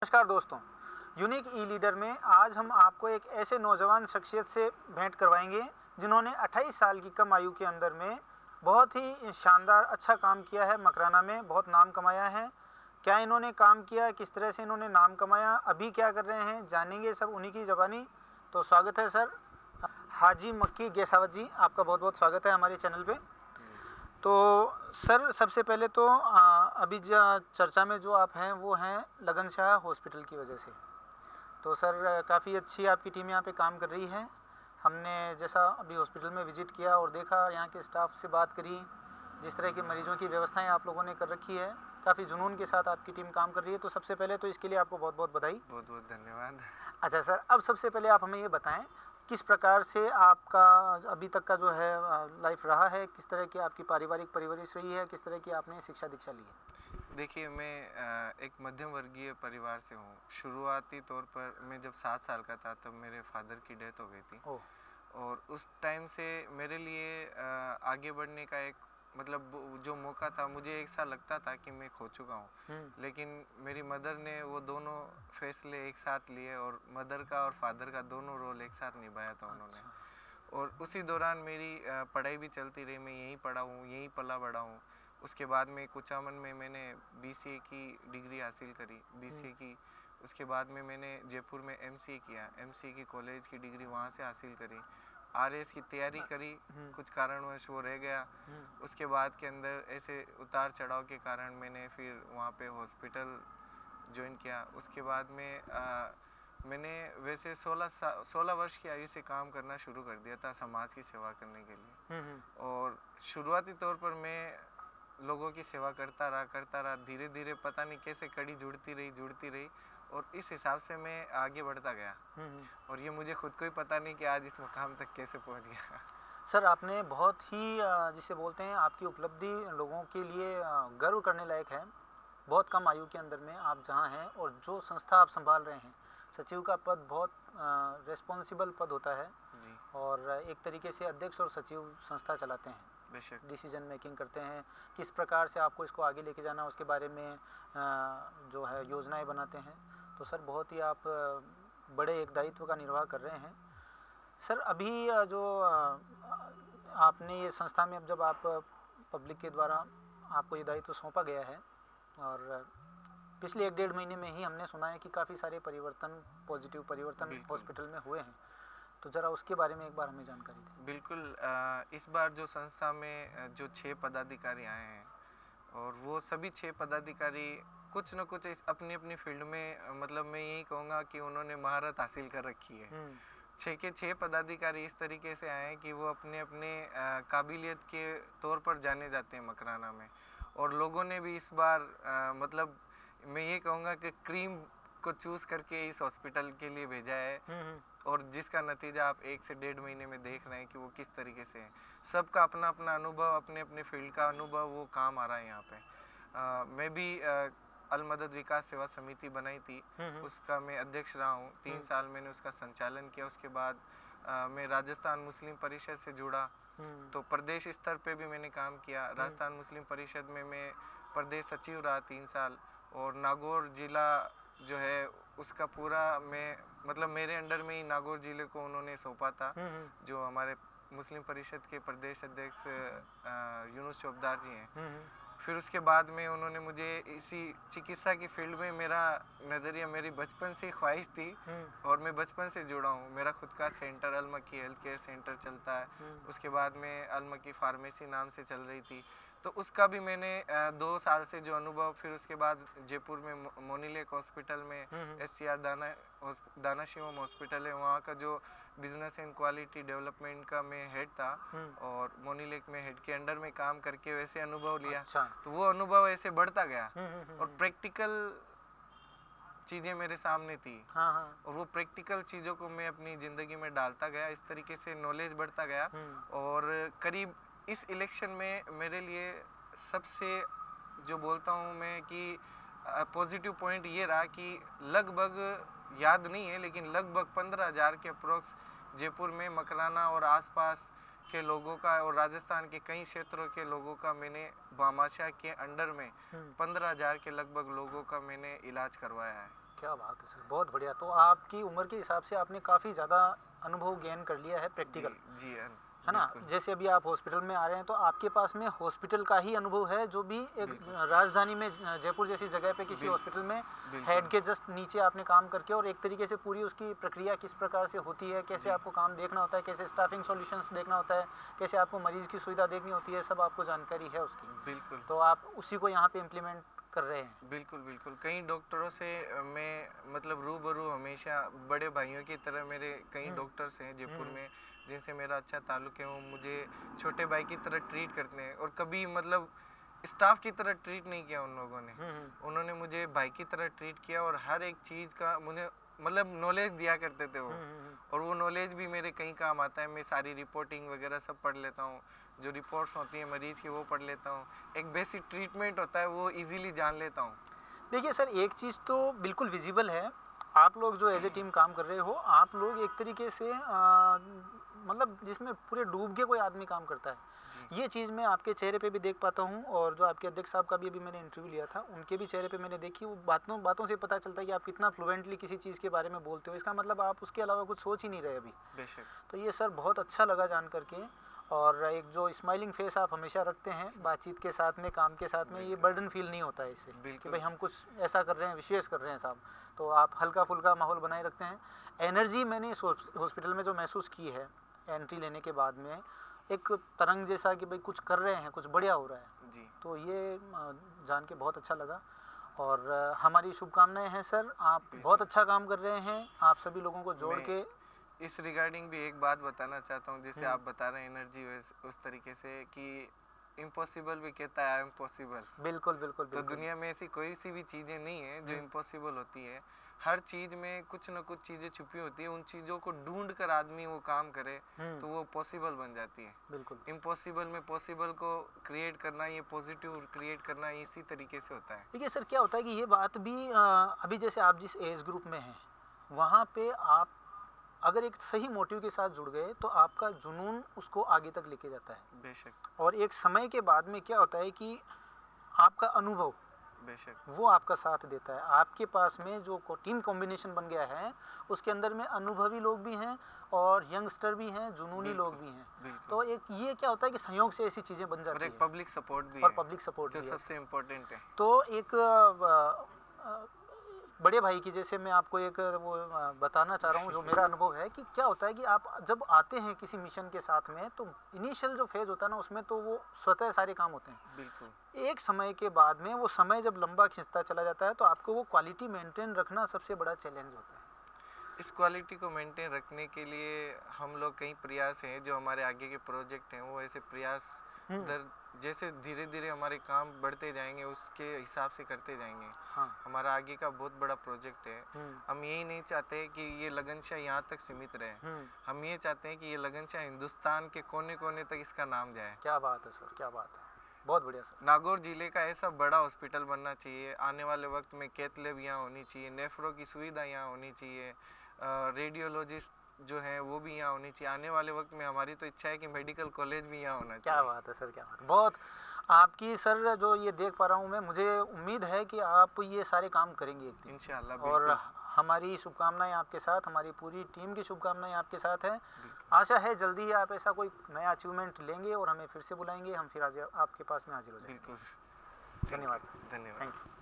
नमस्कार दोस्तों, यूनिक ई लीडर में आज हम आपको एक ऐसे नौजवान शख्सियत से भेंट करवाएंगे जिन्होंने 28 साल की कम आयु के अंदर में बहुत ही शानदार अच्छा काम किया है। मकराना में बहुत नाम कमाया है। क्या इन्होंने काम किया, किस तरह से इन्होंने नाम कमाया, अभी क्या कर रहे हैं, जानेंगे सब उन्हीं की ज़बानी। तो स्वागत है सर हाजी मक्की गेसावत जी, आपका बहुत बहुत स्वागत है हमारे चैनल पे। तो सर सबसे पहले तो अभी चर्चा में जो आप हैं वो हैं लगन शाह हॉस्पिटल की वजह से। तो सर काफ़ी अच्छी आपकी टीम यहाँ पे काम कर रही है। हमने जैसा अभी हॉस्पिटल में विज़िट किया और देखा, यहाँ के स्टाफ से बात करी, जिस तरह के मरीजों की व्यवस्थाएं आप लोगों ने कर रखी है, काफ़ी जुनून के साथ आपकी टीम काम कर रही है। तो सबसे पहले तो इसके लिए आपको बहुत बहुत बधाई। बहुत बहुत धन्यवाद। अच्छा सर, अब सबसे पहले आप हमें ये बताएं किस प्रकार से आपका अभी तक का जो है लाइफ रहा है, किस तरह की आपकी पारिवारिक परवरिश रही है, किस तरह की आपने शिक्षा दीक्षा ली है। देखिए, मैं एक मध्यम वर्गीय परिवार से हूँ। शुरुआती तौर पर मैं जब 7 साल का था तब मेरे फादर की डेथ हो गई थी। और उस टाइम से मेरे लिए आगे बढ़ने का एक मतलब जो मौका था, मुझे एक साल लगता था कि मैं खो चुका हूँ। लेकिन मेरी मदर ने वो दोनों फैसले एक साथ लिए और मदर का और फादर का दोनों रोल एक साथ निभाया था उन्होंने। और उसी दौरान मेरी पढ़ाई भी चलती रही। मैं यहीं पढ़ा हूँ, यहीं पला बड़ा हूँ। उसके बाद में कुचामन में मैंने बीसीए की डिग्री हासिल करी, बीसीए की। उसके बाद में मैंने जयपुर में एमसीए किया, एमसीए की कॉलेज की डिग्री वहाँ से हासिल करी। आरएस की तैयारी करी, कुछ कारणवश वो रह गया। उसके बाद के अंदर ऐसे उतार चढ़ाव के कारण मैंने फिर वहाँ पे हॉस्पिटल ज्वाइन किया। उसके बाद में मैंने वैसे 16 वर्ष की आयु से काम करना शुरू कर दिया था समाज की सेवा करने के लिए। और शुरुआती तौर पर मैं लोगों की सेवा करता रहा। धीरे धीरे पता नहीं कैसे कड़ी जुड़ती रही और इस हिसाब से मैं आगे बढ़ता गया। और ये मुझे खुद को ही पता नहीं कि आज इस मुकाम तक कैसे पहुंच गया। सर आपने बहुत ही जिसे बोलते हैं आपकी उपलब्धि लोगों के लिए गर्व करने लायक है। बहुत कम आयु के अंदर में आप जहाँ हैं और जो संस्था आप संभाल रहे हैं, सचिव का पद बहुत रिस्पॉन्सिबल पद होता है जी। और एक तरीके से अध्यक्ष और सचिव संस्था चलाते हैं, बेशक डिसीजन मेकिंग करते हैं, किस प्रकार से आपको इसको आगे लेके जाना उसके बारे में जो है योजनाएं बनाते हैं। तो सर बहुत ही आप बड़े एक दायित्व का निर्वाह कर रहे हैं। सर अभी जो आपने ये संस्था में अब जब आप पब्लिक के द्वारा आपको ये दायित्व सौंपा गया है और पिछले 1-1.5 महीने में ही हमने सुना है कि काफ़ी सारे परिवर्तन, पॉजिटिव परिवर्तन हॉस्पिटल में हुए हैं, तो ज़रा उसके बारे में एक बार हमें जानकारी दें। बिल्कुल। इस बार जो संस्था में जो 6 पदाधिकारी आए हैं और वो सभी 6 पदाधिकारी कुछ न कुछ इस अपनी अपनी फील्ड में मतलब मैं यही कहूँगा कि उन्होंने महारत हासिल कर रखी है। 6 के 6 पदाधिकारी इस तरीके से आए हैं कि वो अपने अपने काबिलियत के तौर पर जाने जाते हैं मकराना में। और लोगों ने भी इस बार मतलब मैं ये कहूँगा कि क्रीम को चूज़ करके इस हॉस्पिटल के लिए भेजा है। और जिसका नतीजा आप 1 से 1.5 महीने में देख रहे हैं कि वो किस तरीके से है। सबका अपना अपना अनुभव, अपने अपने फील्ड का अनुभव वो काम आ रहा है यहाँ पे। मैं भी अल मदद विकास सेवा समिति बनाई थी, उसका मैं अध्यक्ष रहा हूँ। 3 साल मैंने उसका संचालन किया। उसके बाद मैं राजस्थान मुस्लिम परिषद से जुड़ा, तो प्रदेश स्तर पे भी मैंने काम किया। राजस्थान मुस्लिम परिषद में मैं प्रदेश सचिव रहा 3 साल। और नागौर जिला जो है उसका पूरा मैं मतलब मेरे अंडर में ही नागौर जिले को उन्होंने सौंपा था। जो हमारे मुस्लिम परिषद के प्रदेश अध्यक्ष यूनुस चौबदार जी हैं। फिर उसके बाद में उन्होंने मुझे इसी चिकित्सा की फील्ड में मेरा नज़रिया, मेरी बचपन से ख्वाहिश थी और मैं बचपन से जुड़ा हूँ। मेरा खुद का सेंटर अल मक्की हेल्थ केयर सेंटर चलता है। उसके बाद में अल मक्की फार्मेसी नाम से चल रही थी, तो उसका भी मैंने 2 साल से जो अनुभव। फिर उसके बाद जयपुर में मोनीलेक हॉस्पिटल में SCR दाना शिवम हॉस्पिटल है, वहाँ का जो बिजनेस एंड क्वालिटी डेवलपमेंट का मैं हेड था और मोनीलेक में हेड के अंडर में काम करके वैसे अनुभव लिया। अच्छा। तो वो अनुभव ऐसे बढ़ता गया और प्रैक्टिकल चीज़ें मेरे सामने थी। और वो प्रैक्टिकल चीज़ों को मैं अपनी ज़िंदगी में डालता गया। इस तरीके से नॉलेज बढ़ता गया। और करीब इस इलेक्शन में मेरे लिए सबसे जो बोलता हूँ मैं कि पॉजिटिव पॉइंट ये रहा कि लगभग याद नहीं है लेकिन लगभग 15,000 के अप्रोक्स जयपुर में मकराना और आसपास के लोगों का और राजस्थान के कई क्षेत्रों के लोगों का मैंने भामाशाह के अंडर में 15,000 के लगभग लोगों का मैंने इलाज करवाया है। क्या बात है सर, बहुत बढ़िया। तो आपकी उम्र के हिसाब से आपने काफ़ी ज़्यादा अनुभव गेन कर लिया है प्रैक्टिकल, जी है ना। बिल्कुल जैसे अभी आप हॉस्पिटल में आ रहे हैं तो आपके पास में हॉस्पिटल का ही अनुभव है, जो भी एक बिल्कुल राजधानी में जयपुर जैसी जगह पे किसी बिल- हॉस्पिटल में बिल्कुल हेड के जस्ट नीचे आपने काम करके, और एक तरीके से पूरी उसकी प्रक्रिया किस प्रकार से होती है, कैसे जी आपको काम देखना होता है, कैसे स्टाफिंग सॉल्यूशंस देखना होता है, कैसे आपको मरीज़ की सुविधा देखनी होती है, सब आपको जानकारी है उसकी। बिल्कुल तो आप उसी को यहाँ पे इम्प्लीमेंट कर रहे हैं। बिल्कुल बिल्कुल कई डॉक्टरों से मैं मतलब रूबरू हमेशा बड़े भाइयों की तरह मेरे कई डॉक्टर्स हैं जयपुर में जिनसे मेरा अच्छा ताल्लुक है। वो मुझे छोटे भाई की तरह ट्रीट करते हैं और कभी मतलब स्टाफ की तरह ट्रीट नहीं किया उन लोगों ने। उन्होंने मुझे भाई की तरह ट्रीट किया और हर एक चीज़ का मुझे मतलब नॉलेज दिया करते थे वो। और वो नॉलेज भी मेरे कहीं काम आता है। मैं सारी रिपोर्टिंग वगैरह सब पढ़ लेता हूँ, जो रिपोर्ट्स होती हैं मरीज़ की वो पढ़ लेता हूँ, एक बेसिक ट्रीटमेंट होता है वो इजीली जान लेता हूँ। देखिए सर, एक चीज़ तो बिल्कुल विजिबल है, आप लोग जो एज ए टीम काम कर रहे हो, आप लोग एक तरीके से मतलब जिसमें पूरे डूब के कोई आदमी काम करता है, ये चीज़ मैं आपके चेहरे पे भी देख पाता हूँ। और जो आपके अध्यक्ष साहब का भी अभी मैंने इंटरव्यू लिया था, उनके भी चेहरे पे मैंने देखी, वो बातों बातों से पता चलता है कि आप कितना फ्लुएंटली किसी चीज़ के बारे में बोलते हो। इसका मतलब आप उसके अलावा कुछ सोच ही नहीं रहे अभी। बेशक तो ये सर बहुत अच्छा लगा जान करके। और एक जो स्माइलिंग फेस आप हमेशा रखते हैं बातचीत के साथ में, काम के साथ में, ये बर्डन फील नहीं होता है इससे कि बिल्कुल भाई हम कुछ ऐसा कर रहे हैं, विशेष कर रहे हैं साहब। तो आप हल्का फुल्का माहौल बनाए रखते हैं। एनर्जी मैंने इस हॉस्पिटल में जो महसूस की है एंट्री लेने के बाद में, एक तरंग जैसा कि भाई कुछ कर रहे हैं, कुछ बढ़िया हो रहा है। जी तो ये जान के बहुत अच्छा लगा। और हमारी शुभकामनाएं हैं सर, आप बहुत अच्छा काम कर रहे हैं। आप सभी लोगों को जोड़ मैं के इस रिगार्डिंग भी एक बात बताना चाहता हूँ। जैसे आप बता रहे हैं एनर्जी उस तरीके से कि इम्पॉसिबल भी कहता है आई एम पॉसिबल। बिल्कुल बिल्कुल तो बिल्कुल। दुनिया में ऐसी कोई सी भी चीज़ें नहीं है जो इम्पॉसिबल होती है। हर चीज़ में कुछ ना कुछ चीज़ें छुपी होती है। उन चीज़ों को ढूंढ कर आदमी वो काम करे तो वो पॉसिबल बन जाती है। बिल्कुल इम्पॉसिबल में पॉसिबल को क्रिएट करना, ये पॉजिटिव क्रिएट करना इसी तरीके से होता है। देखिए सर, क्या होता है कि ये बात भी अभी जैसे आप जिस एज ग्रुप में हैं, वहाँ पे आप अगर एक सही मोटिव के साथ जुड़ गए तो आपका जुनून उसको आगे तक लेके जाता है। बेशक और एक समय के बाद में क्या होता है कि आपका अनुभव बेशक वो आपका साथ देता है। आपके पास में जो टीम कॉम्बिनेशन बन गया है, उसके अंदर में अनुभवी लोग भी हैं और यंगस्टर भी हैं, जुनूनी लोग भी हैं। बिल्कुल तो एक ये क्या होता है कि संयोग से ऐसी चीज़ें बन और जाती एक है। पब्लिक सपोर्ट भी और है पब्लिक सपोर्ट जो भी है। सबसे इम्पोर्टेंट है। तो एक बड़े भाई की जैसे मैं आपको एक वो बताना चाह रहा हूँ, जो मेरा अनुभव है कि क्या होता है कि आप जब आते हैं किसी मिशन के साथ में, तो इनिशियल जो फेज़ होता है ना, उसमें तो वो स्वतः सारे काम होते हैं। बिल्कुल एक समय के बाद में वो समय जब लंबा खिंचता चला जाता है, तो आपको वो क्वालिटी मेंटेन रखना सबसे बड़ा चैलेंज होता है। इस क्वालिटी को मेंटेन रखने के लिए हम लोग कई प्रयास हैं, जो हमारे आगे के प्रोजेक्ट हैं वो ऐसे प्रयास जैसे धीरे धीरे हमारे काम बढ़ते जाएंगे उसके हिसाब से करते जाएंगे। हाँ। हमारा आगे का बहुत बड़ा प्रोजेक्ट है। हम यही नहीं चाहते कि ये लगनशाह यहाँ तक सीमित रहे। हम ये चाहते हैं कि ये लगनशाह हिंदुस्तान के कोने कोने तक इसका नाम जाए। क्या बात है सर, क्या बात है, बहुत बढ़िया सर। नागौर जिले का ऐसा बड़ा हॉस्पिटल बनना चाहिए। आने वाले वक्त में कैथ लैब यहाँ होनी चाहिए, नेफ्रो की सुविधा यहाँ होनी चाहिए, रेडियोलॉजिस्ट जो है वो भी यहाँ होनी चाहिए। आने वाले वक्त में हमारी तो इच्छा है कि मेडिकल कॉलेज भी यहाँ होना चाहिए। क्या बात है सर, क्या बात है। बहुत आपकी सर जो ये देख पा रहा हूँ मैं, मुझे उम्मीद है कि आप ये सारे काम करेंगे एक दिन इंशाल्लाह। और हमारी शुभकामनाएं आपके साथ, हमारी पूरी टीम की शुभकामनाएं आपके साथ है। आशा है जल्दी ही आप ऐसा कोई नया अचीवमेंट लेंगे और हमें फिर से बुलाएंगे, हम फिर आज आपके पास में हाजिर हो जाएंगे। बिल्कुल। धन्यवाद। धन्यवाद। Thank you.